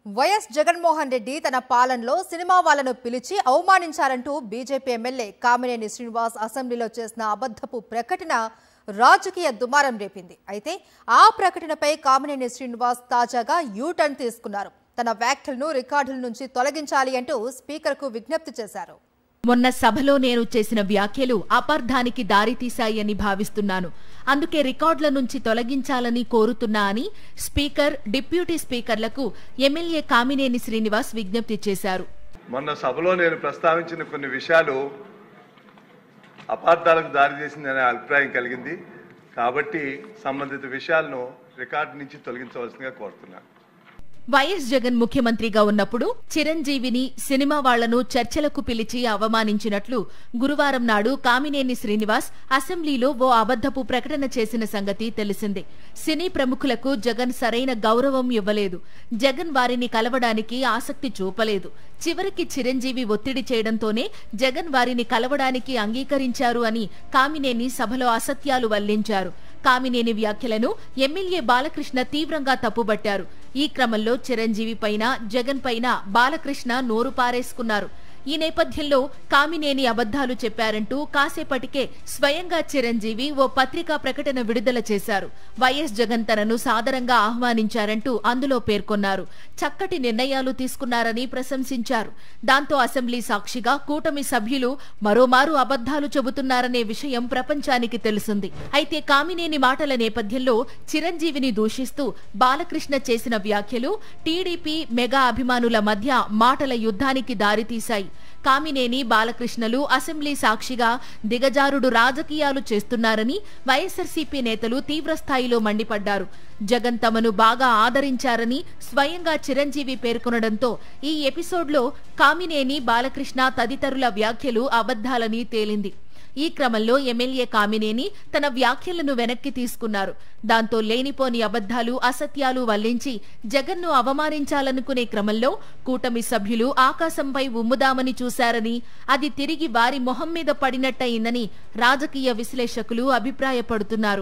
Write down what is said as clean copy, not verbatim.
YS Jaganmohan Reddy తన పాలనలో cinema వాళ్ళను పిలిచి అవమానించారంటూ బీజేపీ ఎమ్మెల్యే కామినేని శ్రీనివాస్ అసెంబ్లీలో చేసిన అబద్ధపు ప్రకటన రాజకీయ దుమారం రేపింది. అయితే ఆ ప్రకటనపై కామినేని శ్రీనివాస్ తాజాగా యూటర్న్ తీసుకున్నారు. తన వ్యాఖ్యలను రికార్డుల నుంచి తొలగించాలి అంటూ స్పీకర్కు విజ్ఞప్తి చేశారు. మొన్న సభలో నేను చేసిన వ్యాఖ్యలు అపార్థానికి దారితీశాయని భావిస్తున్నాను. అందుకే రికార్డుల నుంచి తొలగించాలని కోరుతున్నా అని స్పీకర్, డిప్యూటీ స్పీకర్లకు ఎమ్మెల్యే కామినేని శ్రీనివాస్ విజ్ఞప్తి చేశారు. మొన్న సభలో నేను ప్రస్తావించిన కొన్ని విషయాలు అపార్థాలకు దారితీసిందనే అభిప్రాయం కలిగింది. కాబట్టి సంబంధిత విషయాలను రికార్డు నుంచి తొలగించవలసిందిగా కోరుతున్నాను. వైఎస్ జగన్ ముఖ్యమంత్రిగా ఉన్నప్పుడు చిరంజీవిని, సినిమా వాళ్లను చర్చలకు పిలిచి అవమానించినట్లు గురువారం నాడు కామినేని శ్రీనివాస్ అసెంబ్లీలో ఓ అబద్ధపు ప్రకటన చేసిన సంగతి తెలిసిందే. సినీ ప్రముఖులకు జగన్ సరైన గౌరవం ఇవ్వలేదు. జగన్ వారిని కలవడానికి ఆసక్తి చూపలేదు. చివరికి చిరంజీవి ఒత్తిడి చేయడంతోనే జగన్ వారిని కలవడానికి అంగీకరించారు అని కామినేని సభలో అసత్యాలు వల్లించారు. కామినేని వ్యాఖ్యలను ఎమ్మెల్యే బాలకృష్ణ తీవ్రంగా తప్పుబట్టారు. ఈ క్రమంలో చిరంజీవి పైన, జగన్ పైన బాలకృష్ణ నోరు పారేసుకున్నారు. ఈ నేపథ్యంలో కామినేని అబద్ధాలు చెప్పారంటూ కాసేపటికే స్వయంగా చిరంజీవి ఓ పత్రికా ప్రకటన విడుదల చేశారు. వైఎస్ జగన్ తనను సాదరంగా ఆహ్వానించారంటూ అందులో పేర్కొన్నారు. చక్కటి నిర్ణయాలు తీసుకున్నారని ప్రశంసించారు. దాంతో అసెంబ్లీ సాక్షిగా కూటమి సభ్యులు మరోమారు అబద్ధాలు చెబుతున్నారనే విషయం ప్రపంచానికి తెలిసింది. అయితే కామినేని మాటల నేపథ్యంలో చిరంజీవిని దూషిస్తూ బాలకృష్ణ చేసిన వ్యాఖ్యలు టీడీపీ మెగా అభిమానుల మధ్య మాటల యుద్ధానికి దారితీశాయి. కామినేని, బాలకృష్ణలు అసెంబ్లీ సాక్షిగా దిగజారుడు రాజకీయాలు చేస్తున్నారని వైఎస్ఆర్సీపీ నేతలు తీవ్రస్థాయిలో మండిపడ్డారు. జగన్ తమను బాగా ఆదరించారని స్వయంగా చిరంజీవి పేర్కొనడంతో ఈ ఎపిసోడ్లో కామినేని, బాలకృష్ణ తదితరుల వ్యాఖ్యలు అబద్ధాలని తేలింది. ఈ క్రమంలో ఎమ్మెల్యే కామినేని తన వ్యాఖ్యలను వెనక్కి తీసుకున్నారు. దాంతో లేనిపోని అబద్ధాలు, అసత్యాలు వల్లించి జగన్ను అవమానించాలనుకునే క్రమంలో కూటమి సభ్యులు ఆకాశంపై ఉమ్ముదామని చూశారని, అది తిరిగి వారి మొహం మీద పడినట్టయిందని రాజకీయ విశ్లేషకులు అభిప్రాయపడుతున్నారు.